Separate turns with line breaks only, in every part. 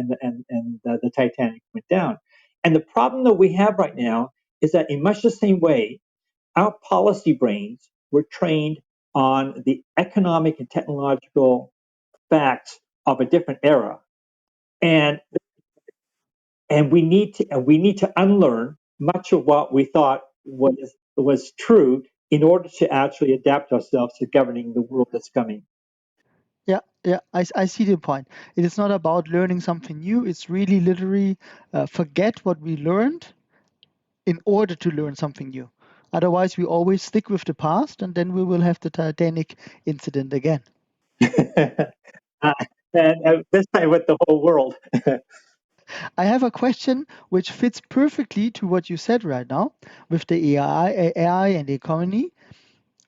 the Titanic went down. And the problem that we have right now is that in much the same way, our policy brains were trained on the economic and technological facts of a different era, and we need to unlearn much of what we thought was true in order to actually adapt ourselves to governing the world that's coming.
Yeah, yeah, I see the point. It is not about learning something new. It's really literally forget what we learned in order to learn something new. Otherwise, we always stick with the past, and then we will have the Titanic incident again.
uh, and this time with the whole world.
I have a question which fits perfectly to what you said right now with the AI and the economy.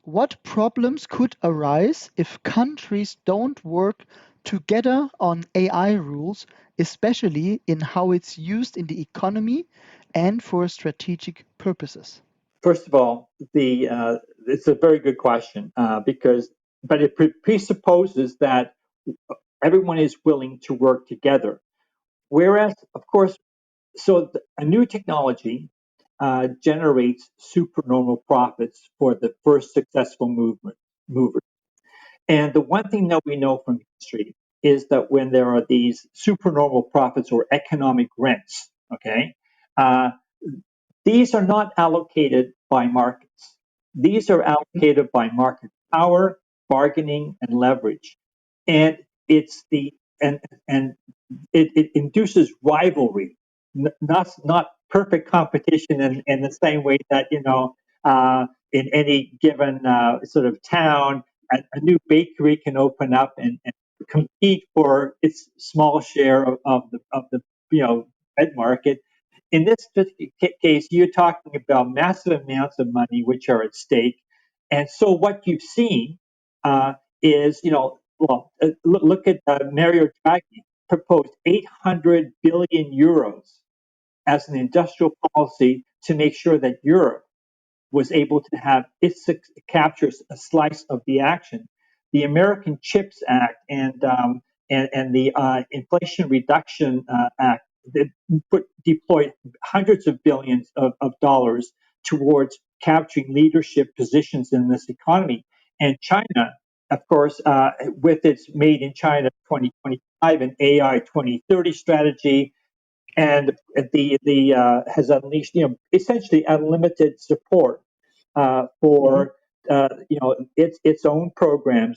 What problems could arise if countries don't work together on AI rules, especially in how it's used in the economy and for strategic purposes?
First of all, it's a very good question but it presupposes that everyone is willing to work together. Whereas, of course, a new technology generates supernormal profits for the first successful mover. And the one thing that we know from history is that when there are these supernormal profits or economic rents, okay, uh, these are not allocated by markets. These are allocated by market power, bargaining, and leverage. And it's the and it induces rivalry, not perfect competition in the same way that in any given sort of town, a new bakery can open up and compete for its small share of the bread market. In this case, you're talking about massive amounts of money which are at stake, and so what you've seen is look at Mario Draghi proposed 800 billion euros as an industrial policy to make sure that Europe was able to have captures a slice of the action. The American Chips Act and the Inflation Reduction Act deployed hundreds of billions of dollars towards capturing leadership positions in this economy. And China, of course, with its Made in China 2025 and AI 2030 strategy, and the has unleashed essentially unlimited support for its own programs